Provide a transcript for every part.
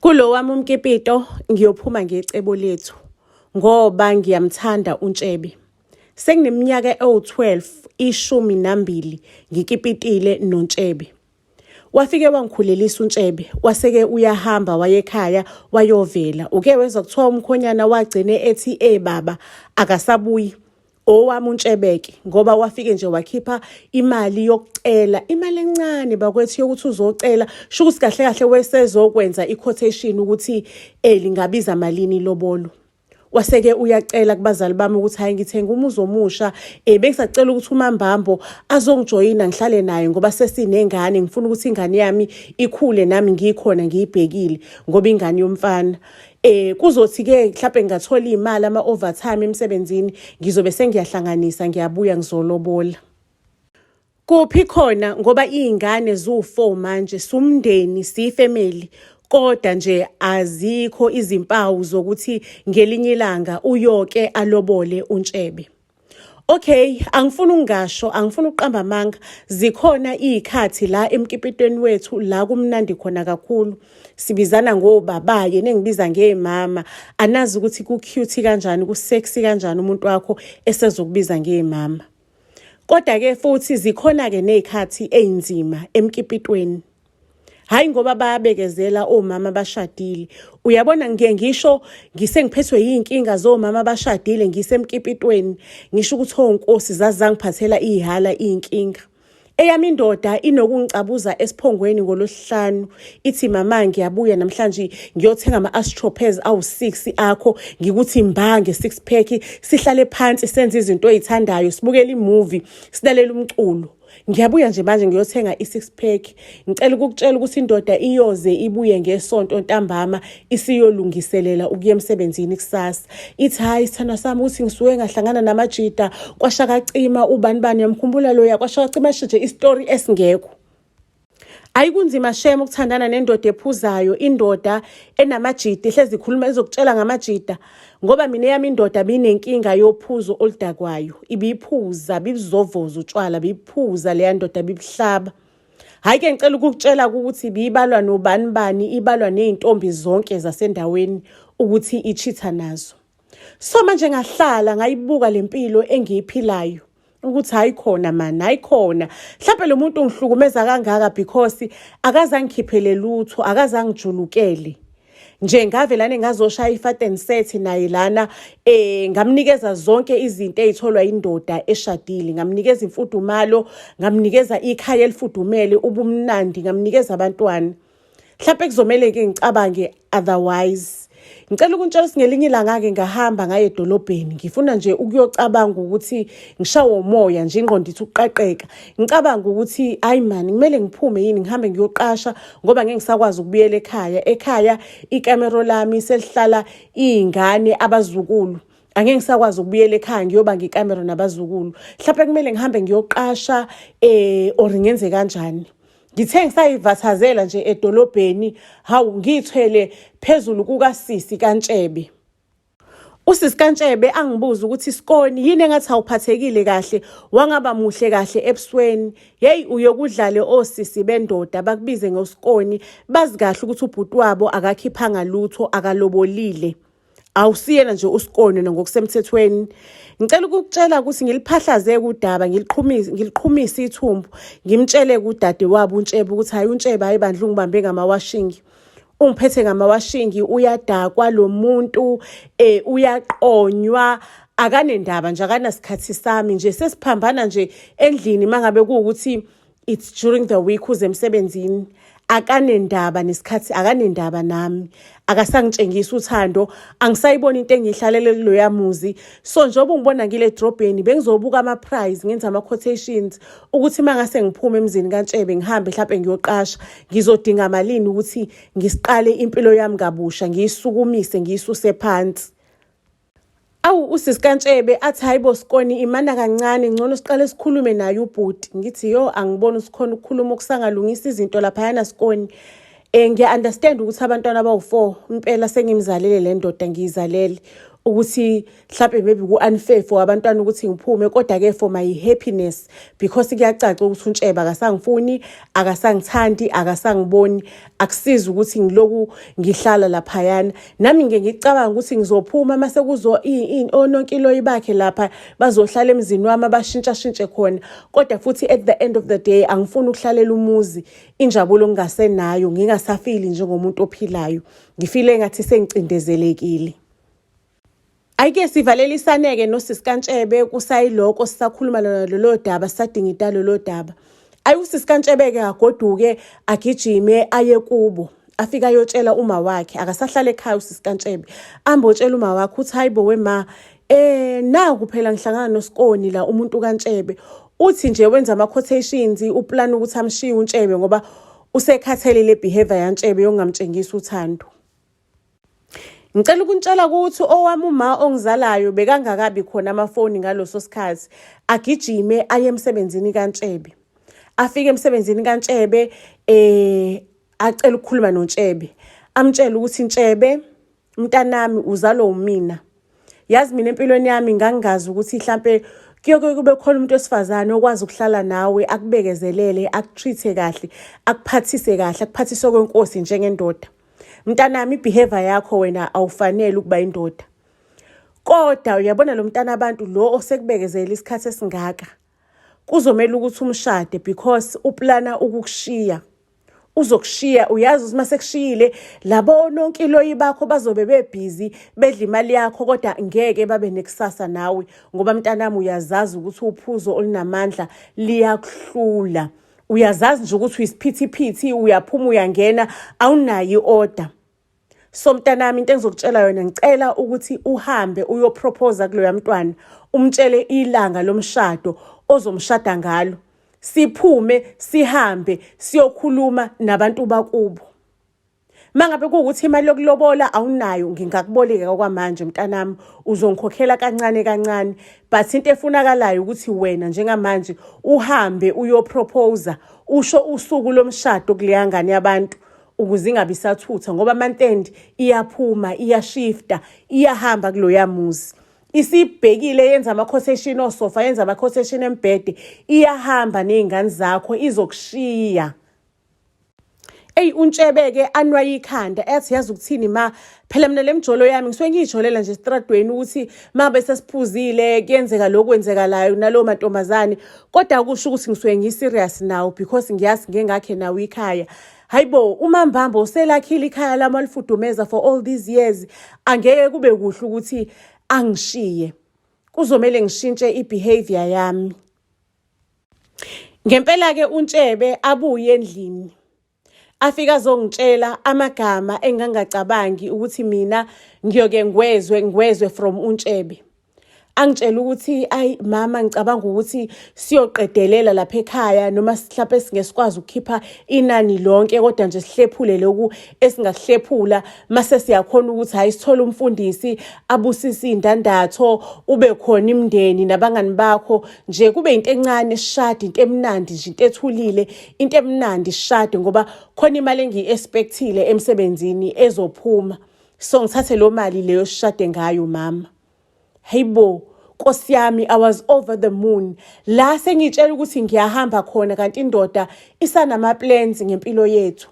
Kulo wami umkipito ngiyophuma ngecebo lethu ngoba ngiyamthanda uNtshebe. Sengineminyaka ewu-12, 12 ngikipitile noNtshebe. Wafike wangikhulelisa uNtshebe, waseke uyahamba wayekhaya wayovela. Uke wezwa kuthiwa umkhonyana wagcine ethi baba akasabuyi. Owami uNtshebeke ngoba wafike nje wakhipha imali yokucela, imali encane bakwethu yokuthi uzocela, shukuthi kahle kahle wesezokwenza i-quotation ukuthi lingabiza malini lobolo. Waseke uyacela kubazali bami ukuthi hayi ngithenga umuzi omusha, bengisacela ukuthi uMambambo azongijoyina ngihlale naye ngoba sesinengane, ngifuna ukuthi ingane yami ikhule nami ngikhona ngiyibhekile ngoba ingane yomfana. Kuzothi-ke mhlawumbe ngingathola imali ama-overtime emsebenzini, ngizobe sengiyahlanganisa ngiyabuya ngizolobola. Kuphi khona ngoba iy'ngane ziwu-4 manje, sumndeni siyifamily, kodwa nje azikho izimpawu zokuthi ngelinye ilanga uyoke alobole uNtshebe. Okay, angifuni ungasho, angifuni uqamba amanga, zikhona iy'khathi la emkipitweni wethu la kumnandi khona kakhulu. Sibizana ngobabaye, nengibiza ngemama. Anazi ukuthi ku-cute kanjani, ku-sexy kanjani umuntu wakho esezokubiza ngemama. Kodwa-ke futhi zikhona-ke nezikhathi ey'nzima emkipitweni. Hayi ngoba bayabekezela omama bashadile. Uyabona ngisho ngisengiphethwe yinkinga zomama bashadile ngisemkipitweni, ngisho ukuthi onkosi zazangiphathela ihala iy'nkinga. Eyami indoda inokungicabuza esiphongweni ngolosihlanu, ithi mama ngiyabuya namhlanje ngiyothenga ama-Astropez awu-6 akho, ngikuthi mbange 6 pack, sihlale phansi senze izinto oyithandayo, sibukele imovie, silalela umculo. Ngiyabuya nje manje ngiyothenga i-6 pack. Ngicela ukukutshela ukuthi indoda iyoze ibuye ngesonto ntambama isiyolungiselela ukuya emsebenzini kusasa. Ithi hayi sithanda sami ukuthi ngisuke ngahlangana namajida kwashaka cima ubani yamkhumbula loya kwashaka cima shije istory esingekho. Ayikunzima shame ukuthandana nendoda ephuzayo, indoda enamajida ihlezi ikhuluma izokutshela ngamajida, ngoba mina yami indoda binenkinga yophuzo oludakwayo, ibiphuza bizovoza utshwala, biphuza leya ndoda bibuhlaba. Hayi ke ngicela ukukutshela ukuthi bibalwa nobani, ibalwa nezintombi zonke zasendaweni ukuthi ichitha nazo. So manje ngahlala ngayibuka lempilo engiyiphilayo ukuthi hayi khona man, hayi khona. Mhlawumbe lo muntu ngihlukumeza kangaka because akazangikhiphele lutho, akazangijulukele. Nje ngavelane ngazoshaya ifaten set naye lana, ngamnikeza zonke izinto ezitholwa indoda eshadile, ngamnikeza imfudumalo, ngamnikeza ikhaya elifudumele, ubumnandi, ngamnikeza abantwana. Mhlawumbe kuzomela ke ngicabange otherwise. Ngicela ukuntshela singelinye ilanga-ke ngahamba ngaye edolobheni, ngifuna nje ukuyocabanga ukuthi ngishawe umoya nje, ingqondo ithi ukuqaqeka. Ngicabanga ukuthi hayi man, kumele ngiphume yini ngihambe ngiyoqasha ngoba ngeke ngisakwazi ukubuyela ekhaya. Ekhaya ikamero lami selihlala iy'ngane, abazukulu. Angeke ngisakwazi ukubuyela ekhaya ngiyobanga ikamero nabazukulu. Mhlawumbe kumele ngihambe ngiyoqasha or ngenze kanjani. Ngithe ngisayivathazela nje edolobheni, hawu ngithwele phezulu kukaSisi kaNtshebe. Usisi kaNtshebe angibuza ukuthi Sikoni yini engathi awuphathekile kahle, wangaba muhle kahle ebusweni. Hey uyokudlale osisi bendoda bakubize ngoSikoni, bazi kahle ukuthi ubhuti wabo akakhiphanga lutho, akalobolile. Awusiyena nje uSikoni ngokusemthethweni. Ngicela ukukutshela ukuthi ngiliphahlaze kudaba, ngiliqhumisa ithumbu, ngimtshele kudade wabo uNtshebe ukuthi hayi uNtshebe hayi bandla ungibambe ngamawashingi. Ungiphethe ngamawashingi, uyadakwa lo muntu, uyaqonywa, akanendaba nje, akanasikhathi sami nje, sesiphambana nje endlini mangabe kuwukuthi it's during the week uze emsebenzini. Akanendaba nesikhathi, akanendaba nami, akasangitshengisa uthando, angisayibona into engihlalele kuloya muzi. So njengoba ungibona ngile edrobheni, bengizobuka ama-price, ngenza ama-quotations ukuthi mangase ngiphume emzini kaNtshebe ngihambe mhlawumbe ngiyoqasha, ngizodinga malini ukuthi ngisiqale impilo yami kabusha, ngiyisukumise, ngiyisuse phansi. Awu usisi kaNtshebe athi hayibo Sikoni, imana kancane, ngcono siqale sikhulume naye ubhuti. Ngithi yo angiboni sikhona ukukhuluma okusangalungisa izinto laphayana Sikoni. Ngiya-understand ukuthi abantwana abawu-4 impela sengimzalele le ndoda ngiyizalele. ukuthi mhlawumbe maybe ku-unfair for abantwana ukuthi ngiphume, kodwa-ke for my happiness, because kuyacaca ukuthi uNtshebe akasangifuni, akasangithandi, akasangiboni, akusizi ukuthi ngiloku ngihlala laphayana. Nami ngicabanga ukuthi ngizophuma mase kuzo ononkiloyi bakhe lapha bazohlala emzini wami abashintsha khona, kodwa futhi at the end of the day angifuni ukuhlalela umuzi injabulo ngingasenayo, ngingasafili njengomuntu ophilayo, ngifile engathi sengicindezelekile. Ayike sivalelisaneke noSisi kaNtshebe kusayiloko sisakhuluma lolo daba, sisadinga italo lo daba. USisi kaNtshebe-ke agoduke agijime aye kubo, afika ayotshela uma wakhe, akasahlala ekhaya uSisi kaNtshebe. Ambotshela uma wakhe uthi hayibo wema, naku phela ngihlangana noSikoni la umuntu kaNtshebe. Uthi nje wenza ama-quotations, uplan ukuthi amshiye uNtshebe ngoba usekhathalele behavior yaNtshebe yongamtshengisa uthando. Ngicela ukuntshela ukuthi owami uma ongizalayo bekangakabi khona amafoni ngaloso sikhathi, agijime aye emsebenzini kaNtshebe. Afike emsebenzini kaNtshebe acela ukukhuluma noNtshebe, amtshela ukuthi Ntshebe, mntanami uzalo umina. Yazi mina empilweni yami ngangazi ukuthi mhlambe kube khona umuntu wesifazane okwazi ukuhlala nawe, akubekezelele, akutreat kahle, akuphathise kahle, akuphathise kwenkosi njengendoda. Mntanami, ibehavior yakho wena awufanele ukuba indoda. Kodwa uyabona lo mntana abantu lo osekubekezela isikhathi esingaka, kuzomela ukuthi umshade because uplana ukukushiya. Uzokushiya, uyazi ukuthi masekushiyile labo nonkiloyi bakho bazobe bebhizi bedla imali yakho, kodwa ngeke babe nekusasa nawe ngoba mntanami uyazazi ukuthi uphuzo olunamandla liyakuhlula. Uyazazi nje ukuthi uyisiphithiphithi, uyaphuma uyangena, awunayo i-order. So mntanami, into engizokutshela yona, ngicela ukuthi uhambe uyopropose kuloya mntwana, umtshele ilanga lomshado ozomshada ngalo. Siphume sihambe siyokhuluma nabantu bakubo. Mangabe kuukuthi imali yokulobola awunayo, ngingakuboleka kwamanje mntanami, uzongikhokhela kancane kancane, but into efunakalayo ukuthi wena njengamanje uhambe uyopropose, usho usuku lomshado kuleya ngane yabantu ukuze ingabi sathutha ngoba amantendi iyaphuma, iyashifta, iyahamba kuloya muzi. Isibhekile yenza ama-quotation osofa, yenza ama-quotation embhede, iyahamba nezingane zakho, izokushiya. uNtshebe-ke anwaye ikhanda, ethi yazi ukuthini ma, phela mina lemjolo yami ngisuke ngiyijolela nje estradweni ukuthi mabe sesiphuzile kuyenzeka lokho kwenzekalayo nalo mantombazane, kodwa kusho ukuthi ngisuke ngiserious now because ngiyazi ngengakhe nawo ikhaya. Hayibo, uMambambo uselakhile ikhaya lami alifudumeza for all these years, angeke kube kuhle ukuthi angishiye. Kuzomela ngishintshe ibehavior yami. Ngempela-ke uNtshebe abuye endlini, afika azongitshela amagama engangacabangi ukuthi mina ngiyoke ngwezwe from uNtshebe. Angitshela ukuthi ayi mama, ngicabanga ukuthi siyoqedelela lapha ekhaya noma mhlawumbe singesikwazi ukukhipha inani lonke, kodwa nje sihlephule lokhu esingahlephula mase siyakhona ukuthi hayi sithola umfundisi abusisa indandatho, ube khona imndeni nabangani bakho, nje kube into encane sishade, into emnandi nje, into ethulile, into emnandi sishade ngoba khona imali engiyi-expectile emsebenzini ezophuma. So ngithathe lo mali leyo sishade ngayo mama. Hayibo, Nkosi yami, I was over the moon. La sengitshela ukuthi ngiyahamba khona kanti indoda isanama-plans ngempilo yethu.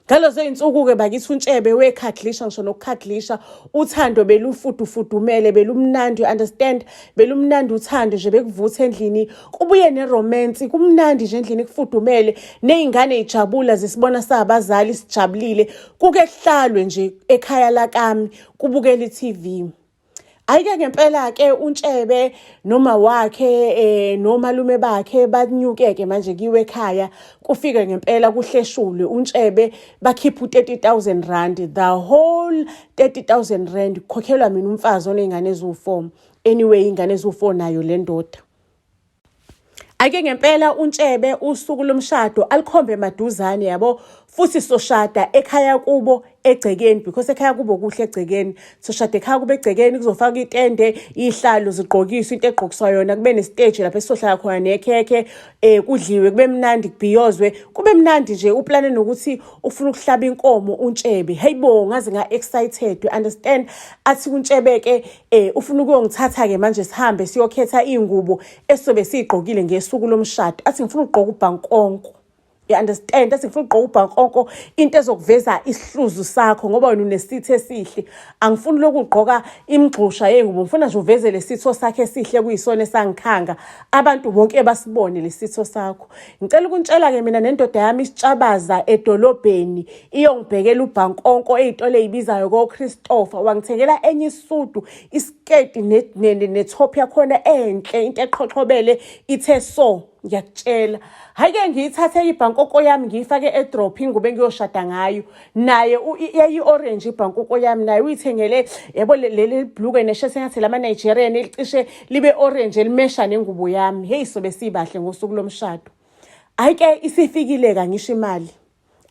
Ngalezo zinsuku-ke bakithi uNtshebe wekhadlisha, ngisho nokukhadlisha, uthando belufudumele, belumnandi, you understand? Belumnandi uthando nje, bekuvutha endlini, kubuye neromance, kumnandi nje endlini kufudumele, nezingane zijabula zisibona sabazali sijabulile, kuke kuhlalwe nje ekhaya lakami, kubukela iTV. Ayike ngempela-ke uNtshebe noma wakhe nomalume bakhe banyuke-ke manje kiwe ekhaya, kufike ngempela kuhleshulwe uNtshebe bakhipha u-30,000 rand, the whole 30,000 rand kukhokhelwa mina umfazi oney'ngane eziwu-4. Anyway, iy'ngane eziwu-4 nayo le ndoda. Ake ngempela uNtshebe usuku lomshado alikhombe maduzane yabo, futhi soshada ekhaya kubo egcekeni because ekhaya kube kuhle egcekeni. Soshada ekhaya kube egcekeni, kuzofaka itende, ihlalo zigqokiswe, into egqokiswa yona, kube nestage lapho esizohlala khona nekhekhe, kudliwe, kube mnandi, kubhiyozwe, kube mnandi nje. Uplane nokuthi ufuna ukuhlaba inkomo uNtshebe. Hayibo, ngaze nga-excited, you understand? Athi uNtshebe-ke ufuna ukuyongithatha-ke manje sihambe siyokhetha iy'ngubo esizobe siy'gqokile ngesuku lomshado. Athi ngifuna ukugqoka ubhankonko. You understand? Athi ngifuna ukugqoka ubhankonko, into ezokuveza isihluzu sakho ngoba wena unesitho esihle. Angifuni lokhu ugqoka imigxusha yengubo, ngifuna nje uveze lesitho sakhe esihle kuyisona esangikhanga. Abantu bonke basibone lesitho sakho. Ngicela ukuntshela-ke mina nendoda yami isitshabaza edolobheni iyongibhekela ubhankonko ey'tolo ey'bizayo ko-Christopher. Wangithengela enye isudu, isketi netop yakhona enhle, into eqhoqhobele ithe so. Ngiyakutshela, hhayi-ke ngiyithathe ibhankoko yami ngiyifake edrop ingubo engiyoshada ngayo. Naye yayi-orange ibhankoko yami, naye uyithengele, yabo leli bhuluke neshesi engathi lama-Nigerian elicishe libe orange elimesha nengubo yami. Heyi, sobe sibahle ngosuku lomshado. Hhayi-ke isifikile-ka ngisho imali.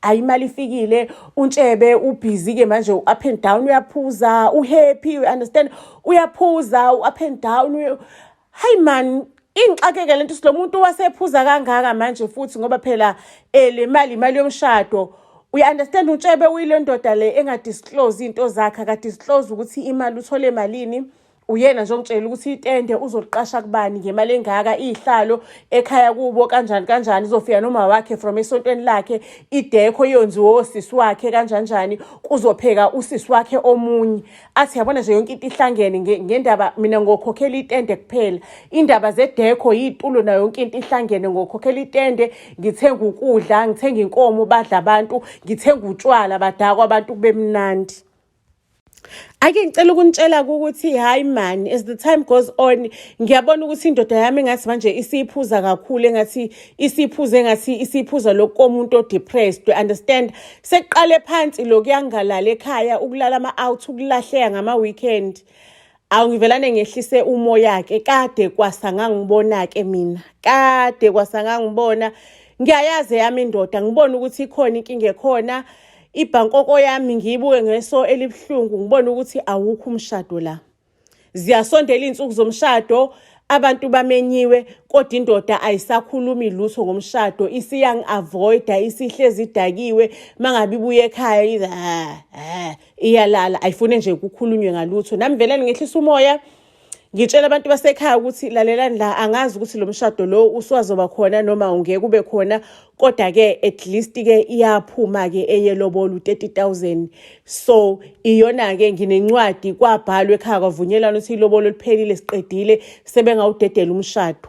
Hayi, imali ifikile, uNtshebe ubhizi-ke manje u-up and down, uyaphuza, uhappy, you understand? Uyaphuza, u-up and down. Hayi man, ingixakeke lento silo muntu wasephuza kangaka manje futhi ngoba phela le mali imali yomshado. Uya-understand uNtshebe uyile ndoda le engadisclose into zakhe, akadisclose ukuthi imali uthole malini. Uyena nje ongitshela ukuthi itende uzoliqasha kubani ngemali engaka, ihlalo ekhaya kubo kanjani kanjani, izofika noma wakhe from esontweni lakhe, idekho iyonziwe osisi wakhe kanjani, kuzopheka usisi wakhe omunye. Athi yabona nje yonke into ihlangene ngendaba, mina ngokhokhela itende kuphela. Indaba zedekho, yitulo nayo yonke into ihlangene, ngokhokhela itende, ngithenga ukudla, ngithenga inkomo badla abantu, ngithenga utshwala badakwa abantu kube mnandi. Ake ngicela ukuntshela ukuthi hayi man, as the time goes on ngiyabona ukuthi indoda yami engathi manje isiphuza kakhulu, engathi isiphuza lokho komuntu o-depressed, you understand? Sekuqale phansi lokuyangalala ekhaya, ukulala ama-out, ukulahleka ngama-weekend. Awungivelane ngehlise umoya-ke, kade kwasa ngangibona-ke mina, kade kwasa ngangibona. Ngiyayazi yami indoda, ngibona ukuthi ikhona inkinga ekhona. Ibhankoko yami ngiyibuke ngeso elibuhlungu, ngibona ukuthi awukho umshado la. Ziyasondela izinsuku zomshado, abantu bamenyiwe, kodwa indoda ayisakhulumi lutho ngomshado, isiyang-avoida, isihlezi idakiwe. Mangabe ibuye ekhaya iyalala, ayifune nje ukukhulunywe ngalutho. Nami velani ngehlisa umoya, ngitshela abantu basekhaya ukuthi lalelani la, angazi ukuthi lo mshado lo uswazoba khona noma ungeke kube khona, kodwa-ke at least-ke iyaphuma-ke eyelobolo 30,000. So iyona-ke nginencwadi kwabhalwa ekhaya kwavunyelana ukuthi ilobolo liphelile, siqedile, sebengawudedela umshado.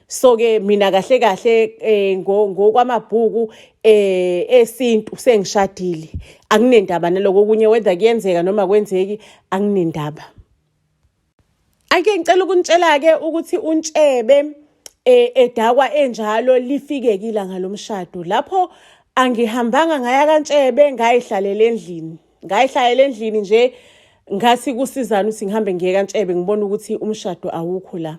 So-ke mina kahle kahle ngokwamabhuku esintu sengishadile, anginendaba naloko kunye whether kuyenzeka noma kwenzeki, anginendaba. Ake ngicela ukuntshela-ke ukuthi uNtshebe edakwa enjalo lifike ilanga lomshado. Lapho angihambanga ngaya kaNtshebe, ngayihlalela endlini nje, ngathi kusizana ukuthi ngihambe ngiye kaNtshebe ngibona ukuthi umshado awukho la.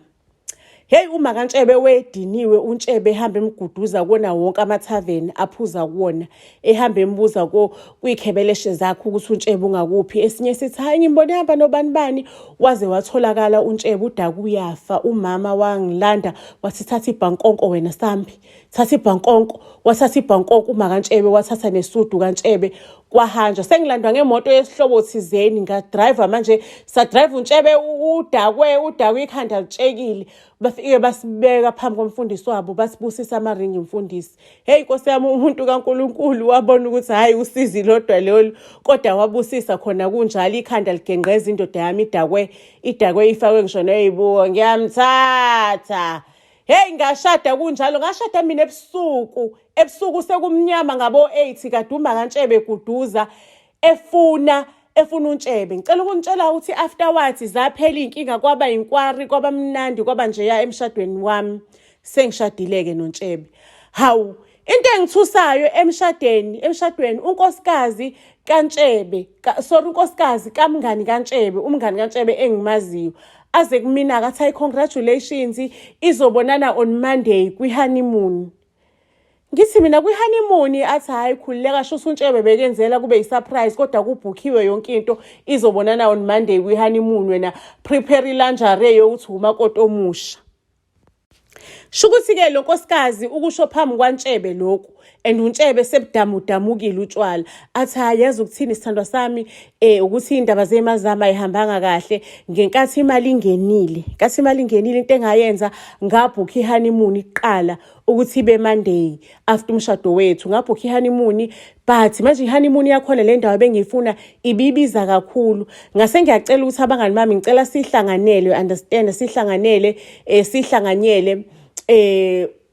Hey, uma kaNtshebe wediniwe, uNtshebe ehamba emguduza kona wonke amathaveni aphuza kuwona, ehamba embuza kuyikhebeleshe zakhe ukuthi uNtshebe ungakuphi. Esinye sithi hayi ngimbone hamba nobani bani, waze watholakala uNtshebe udaku uyafa. Umama wangilanda wathi thatha ibhankonko wena Sambi, thatha ibhankonko. Wathatha ibhankonko uma kaNtshebe, wathatha nesudu kaNtshebe, kwahanja. Sengilandwa ngemoto yesihlobo thizeni, ngadriver manje, sadrive uNtshebe udakwe ikhanda litshekile. Bafike basibeka phambi komfundisi wabo, basibusisa amaringi umfundisi. Hey Nkosi yami, umuntu kaNkulunkulu wabona ukuthi hayi usizi lodwa lolu, kodwa wabusisa khona kunjalo, ikhanda ligenqeza indoda yami idakwe ifakwe ngisho neyibuko, ngiyamthatha. Hey, ngashada kunjalo, ngashada mina ebusuku sekumnyama ngabo-8, kaduma kaNtshebe kuduza efuna uNtshebe. Ngicela ukuntshela ukuthi afterwards zaphela inkinga, kwaba inquiry, kwaba mnandi, kwaba njeya emshadweni wami. Sengishadile-ke noNtshebe. Hawu, into engithusayo emshadweni unkosikazi kaNtshebe, unkosikazi kamngani kaNtshebe, umngani kaNtshebe engimaziyo, aze kumina akathi congratulations, izobonana on Monday kwi-honeymoon. Ngithi mina kwi-honeymoon athi hhayi khululeka shuthi uNtshebe bekenzela kube yi-surprise kodwa kubhukhiwe yonke into izobonana on Monday kwi-honeymoon wena prepare ilanjare yokuthi umakoti omusha. Shukuthi-ke lo nkosikazi ukusho phambi kwaNtshebe lokhu and uNtshebe sebudamudamukile utshwala athi hayi yazi ukuthini sithandwa sami ukuthi iy'ndaba zemazama ayihambanga kahle ngenkathi imali ingenile into engayenza ngabhukha i-honeymoon iqala ukuthi ibe Monday after umshado wethu ngabhukha i-honeymoon but manje i-honeymoon yakhona le ndawo bengiyifuna ibibiza kakhulu ngase ngiyacela ukuthi abangani bami ngicela sihlanganele understand sihlanganyele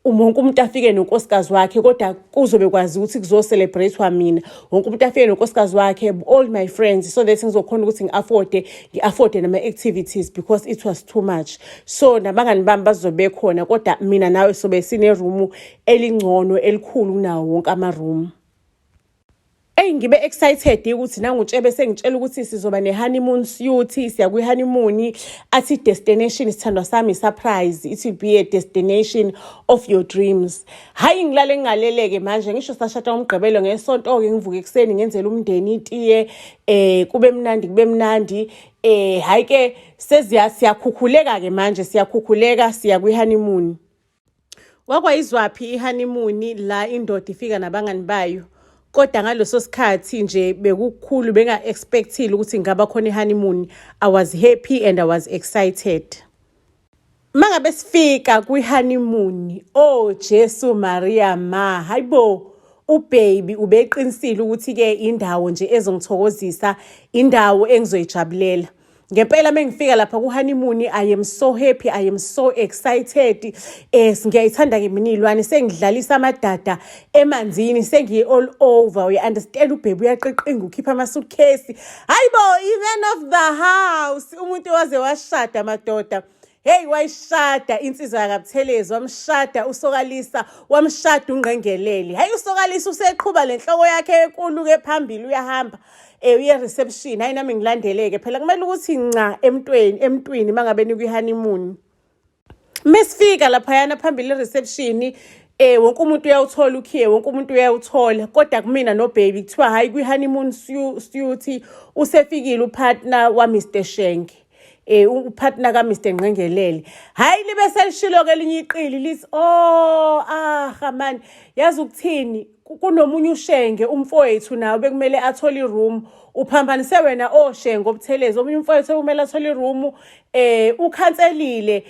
wonke umuntu afike nonkosikazi wakhe kodwa kuzobe kwazi ukuthi kuzo-celebrate-wa mina wonke umuntu afike nonkosikazi wakhe all my friends so that ngizokhona ukuthi ngi-afforde nama-activities because it was too much so nabangani bami bazobe khona kodwa mina nawe sobe sinerumu elingcono elikhulu kunawo wonke amarumu. Ngibe excited ukuthi nanguNtshebe sengitshela ukuthi sizoba ne-honeymoon suite siya kwi-honeymoon athi destination sithandwa sami surprise it will be a destination of your dreams. Hayi ngilale ngingaleleke manje ngisho sashada umgqibelo ngesonto-ke ngivuke ekuseni ngenzela umndeni itiye kube mnandi hayi ke siyakhukhuleka-ke manje siya kwi-honeymoon. Kwakwayizwaphi i-honeymoon la indoda ifika nabangani bayo kodwa ngaloso sikhathi nje bekukhulu benga-expectile ukuthi ngaba khona i-honeymoon. I was happy and I was excited. Mangabe sifika kwi-honeymoon Jesu Maria ma hayibo ubaby ubeqinisile ukuthi-ke indawo nje ezongithokozisa indawo engizoyijabulela. Ngempela mengifika lapha ku-honeymoon I am so happy, I am so excited. Ngiyayithanda-ke mina iy'lwane sengidlalisa amadada emanzini sengiye-all over you understand ubhebi uyaqeqinga ukhipha ama-suitcase. Hayibo i-man of the house umuntu waze washada madoda. Hey wayishada insizwa yakabuthelezi wamshada uSokalisa wamshada uNgqengeleli. Hayi uSokalisa useqhubha lenhloko yakhe enkulu-ke phambili uyahamba. Uye reception hayi nami ngilandeleke phela kumele ukuthi nca emntwini mangabe nikwi-honeymoon. Mesifika laphayana phambili reception wonke umuntu uyawuthola ukhiye wonke umuntu uyawuthola kodwa kumina nobaby kuthiwa hayi kwi-honeymoon suite usefikile upartner wa Mr Shenke. Upartner ka Mr Ngqengelele hayi libe selishilo-ke elinye iqili lithi man yazi ukuthini kunomunye uShenge umfowethu nawe bekumele athole iroom uphambanise wena Shenge obuthelezi omunye umfowethu bekumele athole iroom ukhanselile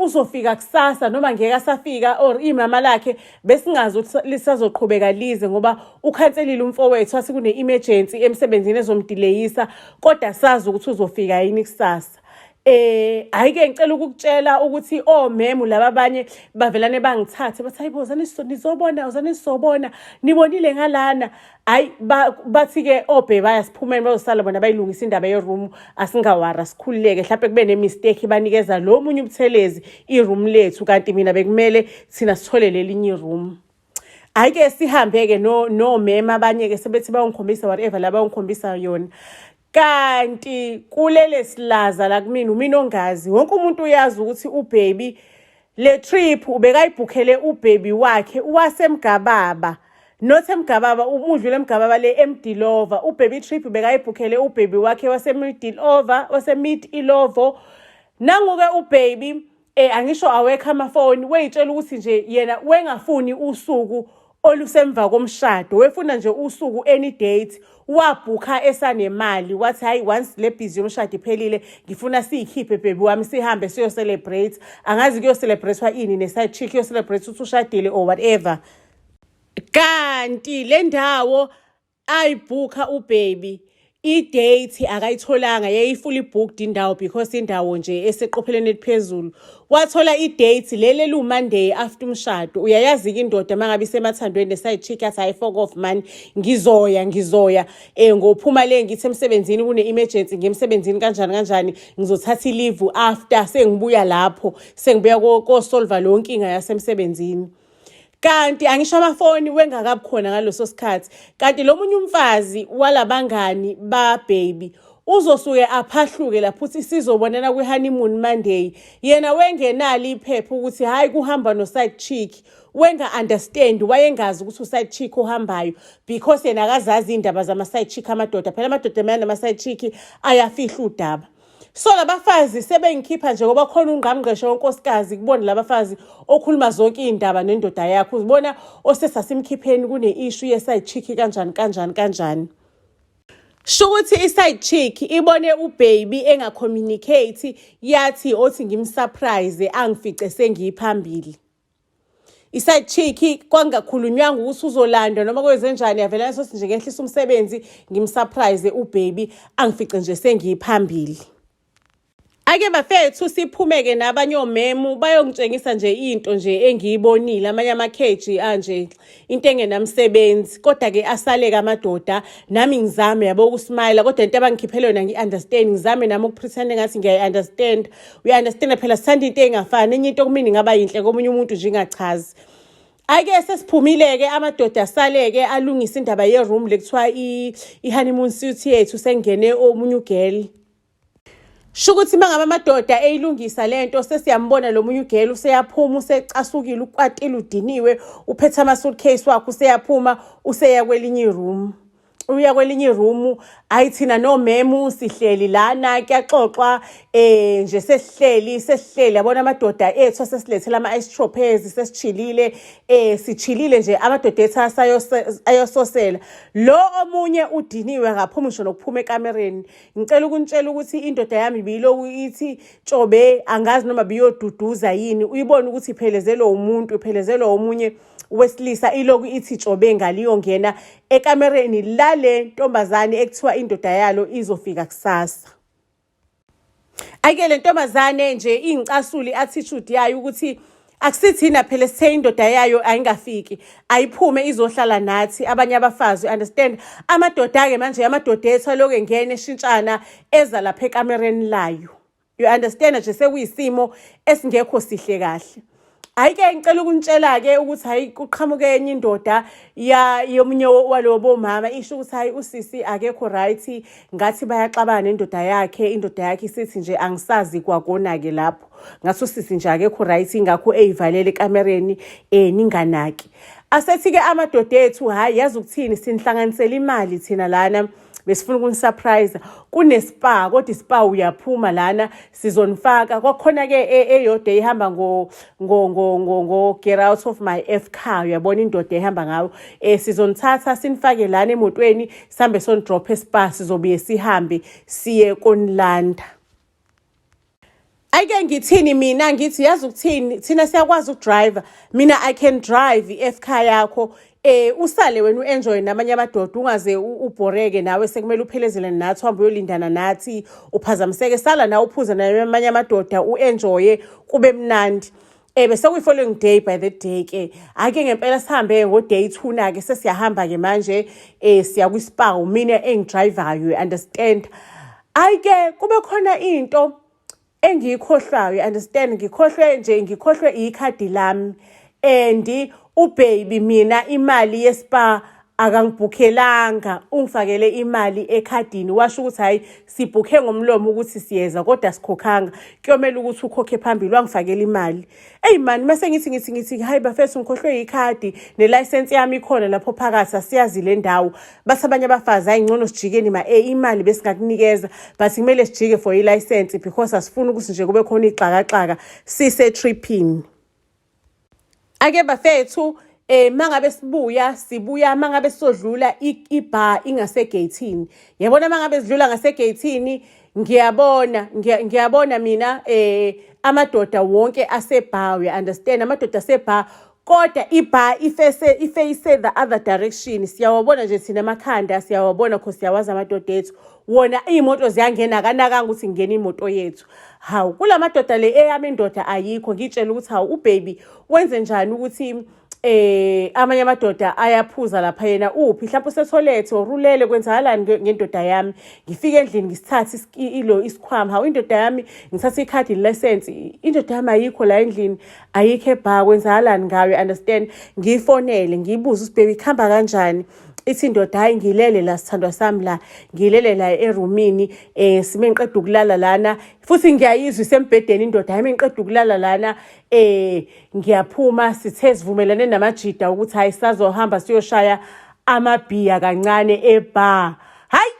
uzofika kusasa noma ngeke asafika or imama lakhe besingazi ukuthi lisazoqhubeka lize ngoba ukhanselile umfowethu wathi kune emergency emsebenzini ezomdeleyisa kodwa sazi ukuthi uzofika yini kusasa. Ayike ngicela ukukutshela ukuthi memu laba abanye bavelane bangithathe bathi hayibo uzani sizobona nibonile ngalana hayi bathi-ke obhe bayasiphumela bazosala bona bayilungisa indaba yeroom asingawara sikhululeke mhlawumbe kube ne-mistake banikeza lo munye ubuthelezi iroom lethu kanti mina bekumele thina sithole lelinye iroom. Ayike sihambe-ke no mema abanye-ke sebethi bayongikhombisa whatever la bayongikhombisa yona. Kanti kulele silaza la kumina umina ongazi wonke umuntu uyazi ukuthi ubaby le trip ubekayibhukhele ubaby wakhe wasemgababa not emgababa umudlule emgababa le eMdilova ubaby trip ubekayibhukhele ubaby wakhe wasemid Ilovo nanguke ubaby angisho awekho amafoni weyitshela ukuthi nje yena wengafuni usuku olusemva komshado wefuna nje usuku any date wabhukha esanemali wathi hayi once le busy yomshado iphelile ngifuna siyikhiphe baby wami sihambe siyo celebrate angazi kuyo celebrate ini ne-side chick yo celebrate ukuthi ushadile or whatever. Kanti le ndawo ayibhukha ubaby i-date akayitholanga yayifully booked indawo because indawo nje eseqopheleni eliphezulu wathola i-date leli Monday after umshado. Uyayazi-ke indoda mangabe isemathandweni ne-side chick athi hayi fuck off man ngizoya ngophuma le ngithi emsebenzini kune-emergency ngemsebenzini kanjani ngizothatha i-leave after sengibuya lapho sengibuya kosolva lo nkinga yasemsebenzini. Kanti angisho amafoni wengakabi khona ngaloso sikhathi kanti lo munye umfazi walabangani ba baby uzosuke aphahluke lapho uthi sizobonana kwi-honeymoon Monday. Yena wengenalo iphepha ukuthi hhayi kuhamba no-side chick. Wenga-understand, wayengazi ukuthi u-side chick ohambayo because yena akazazi iy'ndaba zama-side chick amadoda. Phela amadoda emana nama-side chick ayafihla udaba. So labafazi sebengikhipha nje ngoba khona ungqamngqeshe wonkosikazi kubona labafazi okhuluma zonke iy'ndaba nendoda yakho. Uzibona osesasimkhipheni kune-issue ye-side chick kanjani. Shukuthi i-side chick ibone ubaby engacommunicate yathi othi ngimsurprise angifice sengiyiphambili. I-side chick kwangakhulunywanga ukuthi uzolandwa noma kwenzenjani yavela sothi nje ngehlisa umsebenzi ngimsurprise ubaby angifice nje sengiyiphambili. Ake bafethu siphumeke nabanye omemu bayongitshengisa nje into nje engiyibonile amanye amakheji anje into engenamsebenzi kodwa ke asaleka amadoda nami ngizame yabo ukusmile kodwa into abangikhiphele yona ngi-understand ngizame nami ukupretend ngathi ngiyayi-understand. Uya-understand phela sithanda into engafani enye into kumina ingaba yinhle komunye umuntu nje ingachazi. Ake sesiphumile-ke amadoda asaleke alungisa indaba ye-room lekuthiwa i-honeymoon suite yethu sengene omunye ugel. Shukuthi mangaba amadoda eyilungisa lento sesiyambona lo munye ugel useyaphuma usecasukile ukwatile udiniwe uphethe ama-suitcase wakhe useyaphuma useya kwelinye room. Uya kwelinye room ayithina nomemu sihleli lana kuyaxoxwa nje sesihleli yabona amadoda ethu sesilethela ama-estrophers sesichilile sichilile nje amadoda ethu ayososela lo omunye udiniwe ngaphuma ngisho nokuphuma ekamereni. Ngicela ukunitshela ukuthi indoda yami biyiloku ithi Tshobe angazi noma biyoduduza yini uyibona ukuthi iphelezelwe umuntu iphelezelwe omunye wesilisa iloku ithi Tshobe ngaliyongena ekamereni lale ntombazane ekuthiwa indoda yalo izofika kusasa. Ake le ntombazane nje ingicasuli attitude yayo ukuthi akusithina phela sithe indoda yayo ayingafiki ayiphume izohlala nathi abanye abafazi understand. Amadoda ke manje amadoda ethu aloku engene eshintshana eza lapha ekamereni layo. You understand nje sekuyisimo esingekho sihle kahle. Ayike ngicela ukunitshela-ke ukuthi hayi kuqhamuke enye indoda yomunye walobo mama isho ukuthi hayi usisi akekho right ngathi bayaxabana nendoda yakhe isithi nje angisazi kwakona-ke lapho ngathi usisi nje akekho right ingakho eyivalele ekamereni ninganaki. Asethi-ke amadoda ethu hayi yazi ukuthini sinihlanganisela imali thina lana besifuna ukunisurprise kune-spa kodwa i-spa uyaphuma lana sizonifaka kwakhona-ke eyodwa ihamba ngo get out of my F car uyabona indoda ehamba ngayo sizonithatha sinifake lana emotweni sihambe sonidrop e-spa sizobuye sihambe siye konilanda. Ake ngithini mina ngithi yazi ukuthini thina siyakwazi ukudrive mina I can drive i-F car yakho usale wena u-enjoy namanye amadoda ungaze ubhoreke nawe sekumele uphelezele nathi uhambe uyolindana nathi uphazamiseke sala nawe uphuze namanye amadoda u-enjoye kube mnandi. Bese kuyi-following day by the day ke ake ngempela sihambe ngo-day 2 na-ke sesiyahamba-ke manje siya kwi-spa mina engidrivayo understand. Ayike kube khona into engiyikhohlwayo understand ngikhohlwe ikhadi lami and ubaby mina imali ye-spa akangibhukhelanga ungifakele imali ekhadini washo ukuthi hayi sibhukhe ngomlomo ukuthi siyeza kodwa sikhokhanga kuyomela ukuthi ukhokhe phambili wangifakela imali. Man mase ngithi hayi bafethu ngikhohlwe ikhadi nelicense yami ikhona lapho phakathi asiyazi le ndawo bathi abanye abafazi ayingcono sijikeni imali besingakunikeza but kumele sijike for i-license because asifuni ukuthi nje kube khona ixakaxaka sise tripping. Ake bafethu mangabe sibuya mangabe sodlula ibar ingasegeyithini yabona mangabe sidlula ngasegeyithini ngiyabona mina amadoda wonke asebar we understand amadoda asebar kodwa ibar iface the other direction siyawabona nje thina emakhanda siyawabona because siyawazi amadoda ethu wona imoto ziyangena kanakanga ukuthi ngene imoto yethu. Hawu kulamadoda le eyami indoda ayikho ngitshela ukuthi hawu ubaby wenze njani ukuthi amanye amadoda ayaphuza lapha yena uphi mhlawumbe usetholethe orulele kwenzakalani ngendoda yami ngifike endlini ngisithathe isikhwama hawu indoda yami ngithatha ikhadi license indoda yami ayikho la endlini ayikho ebar kwenzakalani ngayo understand ngiyifonele ngiyibuza ukuthi baby khamba kanjani ithi indoda hayi ngilele la sithandwa sami la ngilele la erumini sime ngiqeda ukulala lana futhi ngiyayizwa isembhedeni indoda hayi mengiqeda ukulala lana ngiyaphuma sithe sivumelane namajida ukuthi hayi sazohamba siyoshaya amabhiya kancane ebar. Hayi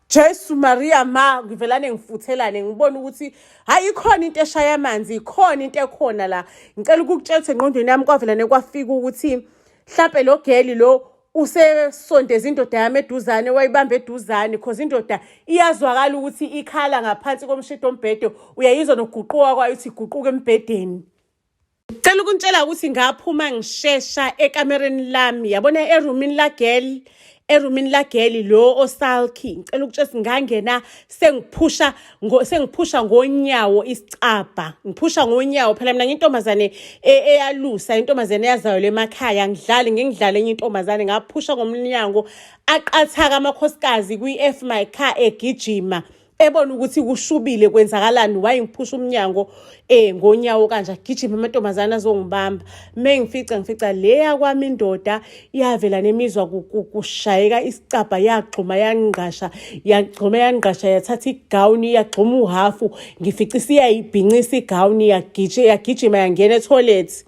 Jesu Maria ma ngivelane ngifuthelane ngibona ukuthi hayi ikhona into eshaya amanzi ikhona into ekhona la ngicela ukukutshela ukuthi engqondweni yami kwavelane kwafika ukuthi mhlawumbe lo geli lo usesondeza indoda yami eduzane wayibamba eduzane because indoda iyazwakala ukuthi ikhala ngaphansi komshito ombhedo uyayizwa nokuguquka kwayo ukuthi iguquke embhedeni. Ngicela ukuntshela ukuthi ngaphuma ngishesha ekamereni lami yabona erumini lageli lo osalki ngicela ukutshela ngangena sengiphusha ngonyawo isicaba ngiphusha ngonyawo phela mina ngintombazane eyalusa intombazane eyazayo lemakhaya ngidlale enye intombazane ngaphusha ngomnyango aqathaka amakhosikazi kwi-F my car egijima ebona ukuthi kushubile kwenzakalani wayengiphusha umnyango ngonyawo kanje agijima amantombazana azongibamba mengifica leya kwami indoda iyavela nemizwa kushayeka isicaba yaxhuma yanqasha yathatha igawuni yaxhuma uhafu ngifica isiyayibhincisa igawuni yagijima yangena etoilet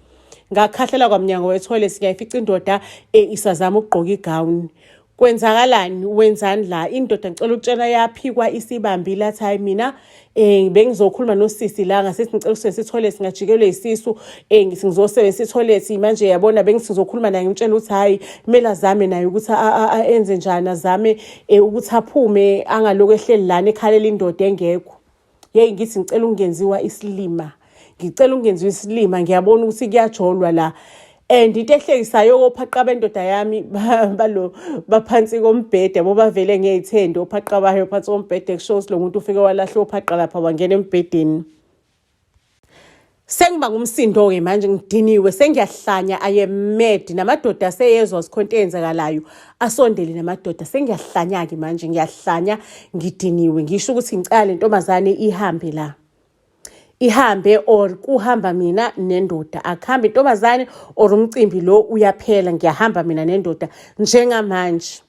ngakhahlela kwamnyango wetoilet ngiyayifica indoda isazama ukugqoka igawuni. Kwenzakalani wenzani la indoda ngicela ukutshela yaphikwa isibambile athi hayi mina bengizokhuluma nosisi la ngasithi ngicela usebenzise itoilet singajikelwe isisu ngizosebenzisa itoilet manje yabona bengisizokhuluma naye ngimtshela ukuthi hayi kumele azame naye ukuthi enze njani azame ukuthi aphume angaloko ehleli lana ekhalela indoda engekho. Hey ngithi ngicela ungenziwa isilima ngiyabona ukuthi kuyajolwa la. And into ehlekisayo kophaqa bendoda yami baphansi kombhede bobavele ngeyithende ophaqa bayo phansi kombhede kusho lo muntu ufike walahla ophaqa lapha wangena embhedeni. Sengiba ngumsindo ke manje ngidiniwe sengiyahlanya I am mad namadoda seyezwa sikhonto eyenzakalayo asondele namadoda sengiyahlanya ke manje ngiyahlanya ngidiniwe ngisho ukuthi ngicala lentombazane ihambe or kuhamba mina nendoda akuhambe intombazane or umcimbi lo uyaphela ngiyahamba mina nendoda njengamanje.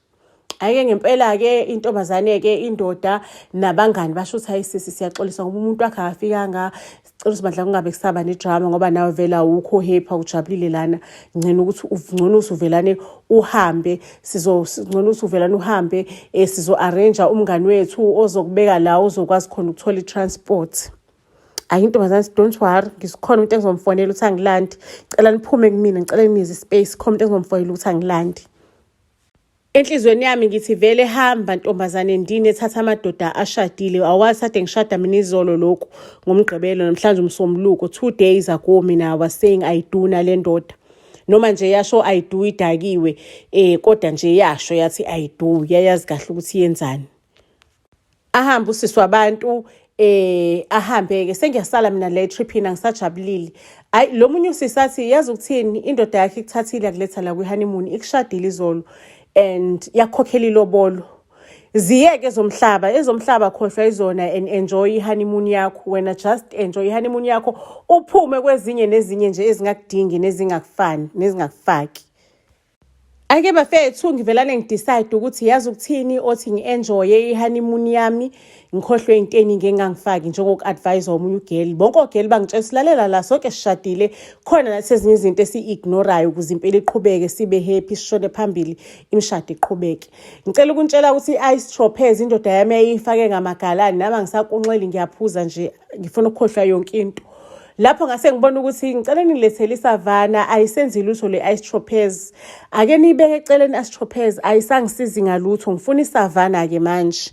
Ake ngempela ke intombazane ke indoda nabangani basho ukuthi hayisisi siyaxolisa ngoba umuntu wakhe akafikanga sicela usibandla kungabe kusaba nedrama ngoba nawe vela ukho happy ujabulile lana ngcena ukuthi ungcono usuvelane uhambe ngcono usuvelane uhambe sizo arrange umngani wethu ozokubeka la ozokwazi khona ukuthola itransport. Ayintombazane don't worry ngisikhona umuntu engizomfonela ukuthi angilandi cela niphume kumina ngicela ngize space khona umuntu engizomfonela ukuthi angilandi. Enhlizweni yami ngithi vele hamba ntombazane ndini ethatha amadoda ashadile awazi sade ngishada mina izolo lokho ngomgqibelo namhlanje umsombuluko 2 days ago mina was saying I do nale ndoda noma nje yasho I do idakiwe kodwa nje yasho yathi I do yayazi kahle ukuthi yenzani. Ahamba usisi wabantu ahambe ke sengiyasala mina le trip ina ngisajabulile. Hayi lo munye usisathi yazi ukuthini indoda yakhe ikuthathile akuletha la kwi honeymoon ikushadile izolo and yakhokhela ilobolo. Ziyeke ezomhlaba khohlwa izona and enjoy honeymoon yakho wena just enjoy honeymoon yakho uphume kwezinye nezinye nje ezingakudingi nezingakufaki. Ake bafethu ngivelane ngidecide ukuthi yazi ukuthini othi ngienjoye ihoneymoon yami ngikhohlwe into eningi engangifaki njengoku-advise omunye ugeli bonke ogeli bangitshela silalela la sonke sishadile khona nathi ezinye izinto esi-ignorayo ukuze impilo iqhubeke sibe happy sishone phambili imishado iqhubeke. Ngicela ukuntshela ukuthi i-ice tropez indoda yami yayifake ngamagalani nami ngisakunxeli ngiyaphuza nje ngifuna ukukhohlwa yonke into. Lapho ngase ngibona ukuthi ngicela nilethele isavana ayisenzi lutho le-ice tropez ake nibeke eceleni i-ice tropez ayisangisizi ngalutho ngifuna isavana ke manje.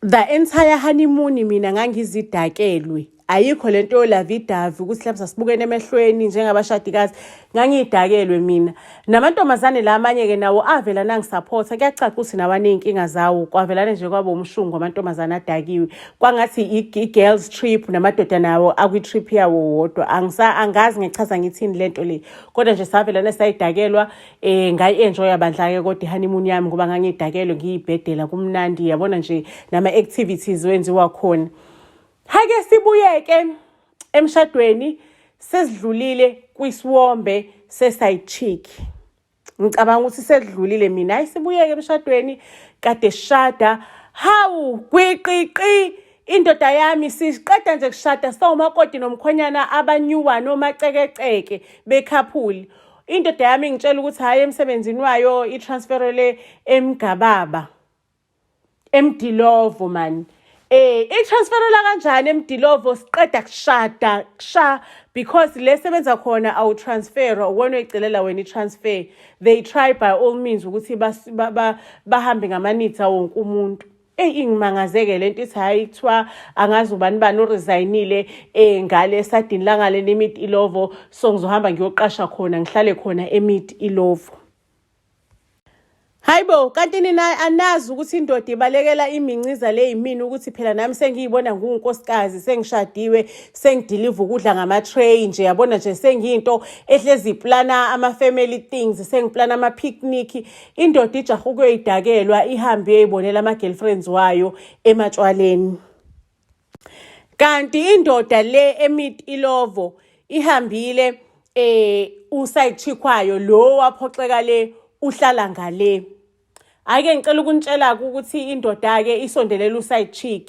The entire honeymoon mina ngangizidakelwe ayikho lento yolavidavi ukuthi lapha sasibukene emehlweni njengabashadikazi ngangidakelwe mina namantombazane la amanye ke nawo avela nangisupport kuyacaca ukuthi nabaneyinkinga zawo kwavelana nje kwabo umshungu amantombazane adakiwe kwangathi i-girls trip namadoda nawo akwi trip yawo wodwa angazi ngichaza ngithini lento le kodwa nje savelana sayidakelwa ngayi enjoy abandla ke kodwa honeymoon yami ngoba ngangidakelwe ngiyibhedela kumnandi yabona nje nama activities wenziwa khona. Hake sibuyeke emshadweni sesidlulile kwisiwombe se-side chick. ngicabanga ukuthi sedlulile mina hayi sibuyeke emshadweni kade sishada hawu gwiqiqi indoda yami siqeda nje kushada sawumakoti nomkhonyana abanyuwa omacekeceke bekhaphuli indoda yami ngitshela ukuthi hayi emsebenzini wayo itransferele eMgababa eMdilovo man itransferela kanjani eMdilovo siqeda kushada because le sebenza khona awu transfer uwona oyicelela wena itransfer they try by all means ukuthi bahambe ngamanitha wonke umuntu ingimangazeke lento ithi hayi kuthiwa angazi ubani bani oresignile ngale esadini langale neMdilovo so ngizohamba ngiyoqasha khona ngihlale khona eMdilovo. Hayibo kanti nina anazi ukuthi indoda ibalekela iminciza le yimini ukuthi phela nami sengiyibona ngunkosikazi sengishadiwe sengideliver ukudla ngama tray nje yabona nje sengiyinto ehlezi iplana ama family things sengiplana ama picnic indoda ijaha ukuyidakelwa ihambe uyibonela ama girlfriends wayo ematshwaleni kanti indoda le eMdilovo ihambile uside chick wayo lo waphoxeka le uhlala ngale ake ngicela ukunitshela ukuthi indoda ke isondelela uside chick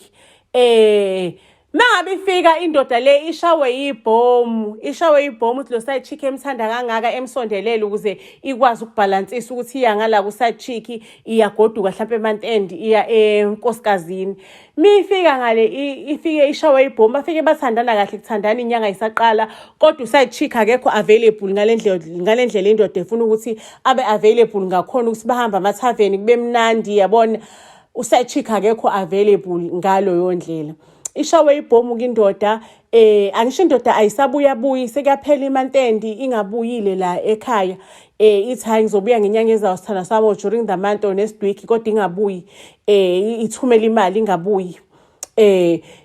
mangabe ifika indoda le ishawe ibhomu lo side chick emthanda kangaka emsondelela ukuze ikwazi ukubalansisa ukuthi iya ngala ku side chick iyagoduka mhlawumbe emonth end iya enkosikazini mifika ngale ifike ishawe ibhomu bafike bathandana kahle kuthandana inyanga isaqala kodwa uside chick akekho available ngalendlela indoda efuna ukuthi abe available ngakhona ukuthi bahamba ama tavern kube mnandi yabona uside chick akekho available ngalo yondlela ishawe ibhomu kindoda angisho indoda ayisabuya sekuyaphela imantendi ingabuyile la ekhaya ithi hayi ngizobuya ngenyanga ezayo sithana sabo during the month next week kodwa ingabuyi ithumela imali ingabuyi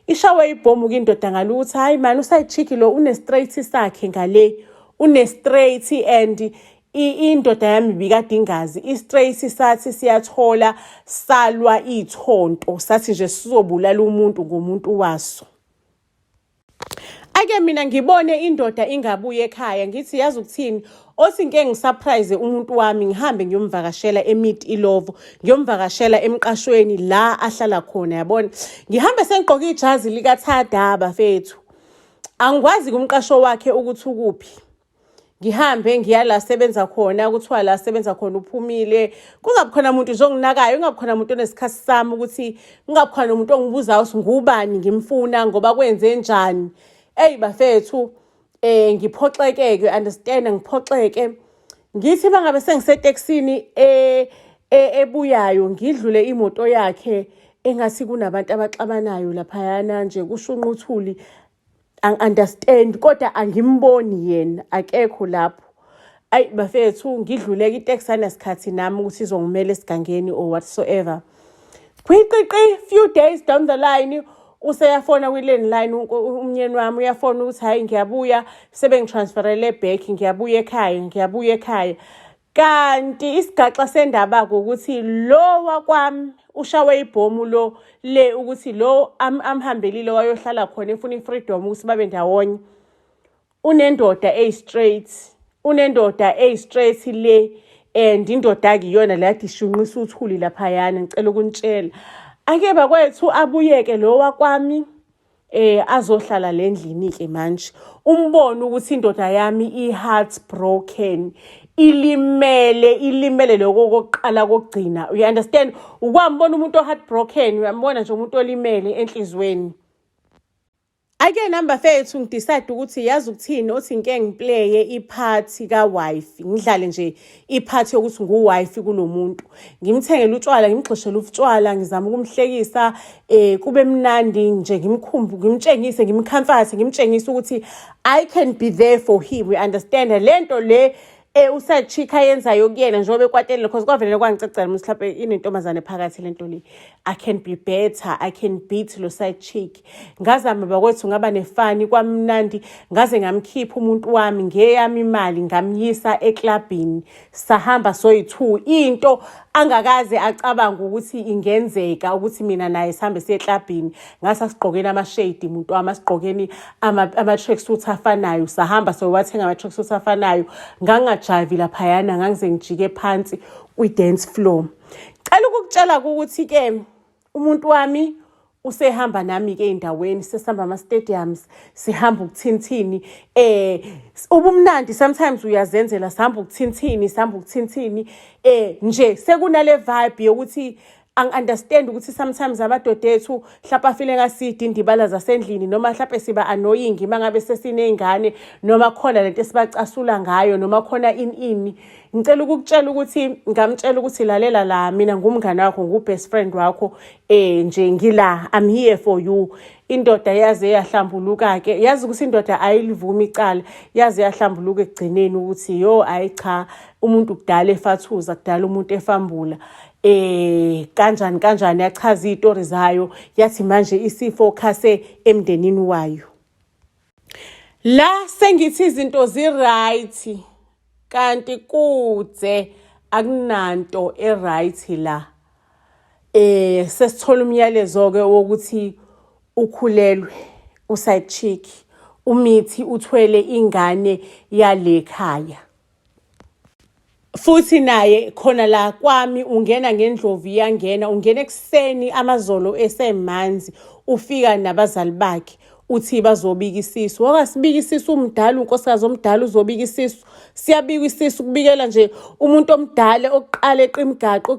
ishawe ibhomu kindoda ngaluthi hayi man uside chick lo une straight sakhe ngale une straight and indoda yami bikade ingazi istraight sathi siyathola salwa ithonto sathi nje sizobulala umuntu ngomuntu waso ake mina ngibone indoda ingabuye ekhaya ngithi yazi ukuthini othi ngeke ngisurprise umuntu wami ngihambe ngiyomvakashela eMdilovo ngiyomvakashela emqashweni la ahlala khona yabona ngihambe sengigqoka ijazi likaThada bafethu angikwazi kumqasho wakhe ukuthi ukuphi ngihambe ngiyala sebenza khona ukuthiwa la sebenza khona uphumile kungabi khona umuntu nje onginakayo kungabi khona umuntu onesikhathi sami ukuthi kungabi khona umuntu ongibuzayo ukuthi ngubani ngimfuna ngoba kwenze njani bafethu ngiphoxeke understand ngiphoxeke ngithi bangabe sengiseteksini ebuyayo ngidlule imoto yakhe engathi kunabantu abaxabanayo laphayana nje kushunquthuli understand kodwa angimboni yena akekho lapho bafethu ngidluleke iteksana sikhathi nami ukuthi izongimela esigangeni or whatsoever quickly few days down the line useyafona kwi-landline umnyeni wami uyafona ukuthi hayi ngiyabuya sebengitransferele back ngiyabuya ekhaya kanti isigaxa sendaba ukuthi lo wakwami ushawe ibhomu lo le ukuthi lo amhambelile wayohlala khona efuna ifreedom ukuthi babe ndawonye unendoda straight le and indoda akiyona la dishunqisa uthuli laphayana ngicela ukunitshela ake bakwethu abuyeke lo wakwami azohlala lendlini ke manje umbono ukuthi indoda yami heartbroken ilimele lokho kokuqala kokugcina you understand ukwambona umuntu heartbroken uyambona nje umuntu olimele enhlizweni ake number fethu ngidecide ukuthi yazi ukuthini othi ngeke ngiplaye iphathi kawife ngidlale nje iphathi yokuthi nguwife kulomuntu ngimthengele utshwala ngimxoshela utshwala ngizama ukumhlekisa kube mnandi nje ngimtshengise ngimcomfort ngimtshengisa ukuthi I can be there for him we understand lento le uside chick ayenzayo kuyena njengoba ekwatele because kwavele kwangicecela mhlawumbe inentombazane phakathi lento le I can be better I can beat lo side chick ngazama bakwethu ngaba nefani kwamnandi ngaze ngamkhipha umuntu wami ngeyami imali ngamyisa eclubini sahamba soyi2 into angakaze acabanga ukuthi ingenzeka ukuthi mina naye sihambe siye eclubini ngasa sigqokeni ama shade umuntu wami sigqokeni ama tracksuit afanayo sahamba soyathenga ama tracksuit afanayo ngingajayivi laphayana, ngangize ngijike phansi kwi-dance floor. Cela ukukutshela ukuthi-ke umuntu wami usehamba nami-ke ey'ndaweni, sesihamba ama-stadiums, sihamba ukuthinthini. Ubumnandi sometimes uyazenzela, sihamba ukuthinthini. Nje sekunale vibe yokuthi angi-understand ukuthi sometimes amadoda ethu mhlawumpe afile ngaside indibala zasendlini, noma mhlawumpe siba annoying uma ngabe sesiney'ngane, noma khona lento esibacasula ngayo, noma khona ini. Ngicela ukukutshela ukuthi, ngamtshela ukuthi lalela la, mina ngumngane wakho, ngu-best friend wakho, nje ngila, I'm here for you. Indoda yaze yahlambuluka-ke, yazi ukuthi indoda ayilivumi icala, yaze yahlambuluka ekugcineni ukuthi ayi cha, umuntu kudala efathuza, kudala umuntu efambula. Kanjani yachaza iy'tori zayo, yathi manje isifokhase emndenini wayo. La sengithi izinto zi-right, kanti kuze akunanto e-right la. Sesithola umyalezo-ke wokuthi ukhulelwe, uside chick, umithi uthwele ingane yale khaya. Futhi naye khona la kwami ungena ngendlovu iyangena, ungena ekuseni amazolo esemanzi, ufika nabazali bakhe uthi bazobika isisu. Wakasibika isisu umdala, unkosikazi omdala uzobika isisu. Siyabika isisu kubikela nje umuntu omdala oqala eqa imigaqo,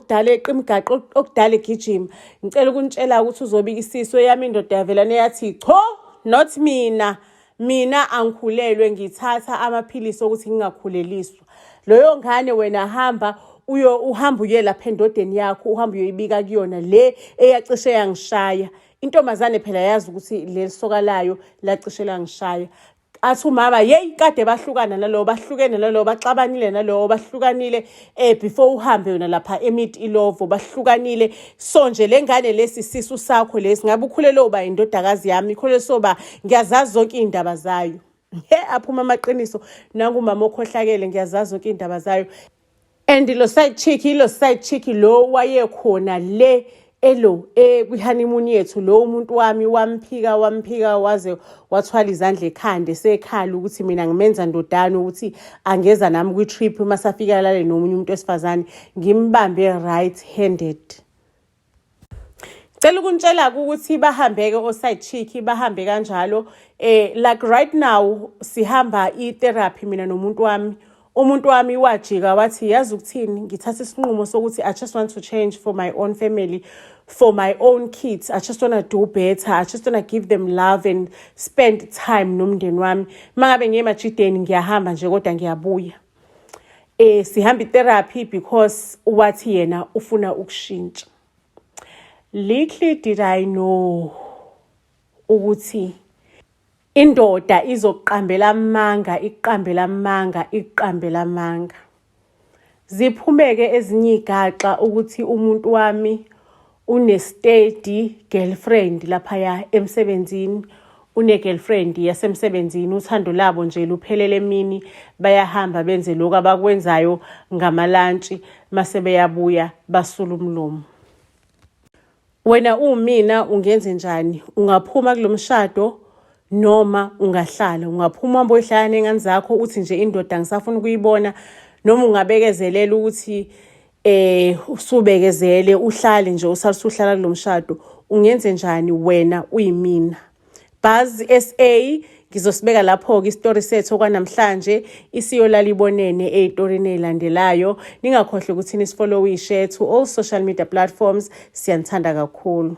okudala egijima. Ngicela ukunitshela ukuthi uzobika isisu. Eyami indoda yavelana yathi cho, not mina. Mina angikhulelwe, ngithatha amaphilisi ukuthi ngingakhuleliswa. Loyo ngane wena hamba uye lapha endodeni yakho, uhamba uyoyibika kuyona le eyacishe yangishaya. Intombazane phela yazi ukuthi lesoka layo lacishe langishaya. Athi umama kade bahlukana nalo, bahlukene nalo, baxabanile nalo, bahlukanile before uhambe yona lapha eMid Ilovo, bahlukanile. So nje lengane lesi sisu sakho lesi, ngabe ukhulelwe uba indodakazi yami, ikhulelwe soba ngiyazazi zonke indaba zayo. Aphuma amaqiniso, nangu umama okhohlakele, ngiyazazi zonke indaba zayo. And lo side chick lo wayekhona le kwi-honeymoon yethu, lo umuntu wami wamphika waze wathwala izandla ekhanda, sekhala ukuthi mina ngimenza ndodana ukuthi angeza nami kwi-trip uma safika lale nomunye umuntu wesifazane, ngimbambe right handed. Cela ukunitshela ukuthi bahambeke o-side chick, bahambe kanjalo. Like right now sihamba i-therapy mina nomuntu wami. Umuntu wami wajika wathi yazi ukuthini, ngithatha isinqumo sokuthi I just want to change for my own family, for my own kids. I just want to do better. I just want to give them love and spend time nomndeni wami. Mangabe ngiye emajideni ngiyahamba nje kodwa ngiyabuya. Sihamba i-therapy because wathi yena ufuna ukushintsha. Little did I know ukuthi indoda izoqambela amanga. Ziphumeke ezinye igaxa ukuthi umuntu wami une-steady girlfriend laphaya emsebenzini, une-girlfriend yasemsebenzini, uthando labo nje luphelele emini, bayahamba benze lokho abakwenzayo ngamalantshi, mase beyabuya basula umlomo. Wena umina ungenze njani? Ungaphuma kulomshado noma ungahlala? Ungaphuma uhambe uyohlala nengane zakho uthi nje indoda ngisafuna ukuyibona, noma ungabekezelela ukuthi usubekezele uhlale nje usalise uhlala kulomshado? Ungenze njani wena uyimina? Buzz SA ngizosibeka lapho-ke isitori sethu okwanamhlanje, isiyolala ibonene ey'torini ey'landelayo. Ningakhohlwa ukuthi nisfollow ishare to all social media platforms. Siyanithanda kakhulu.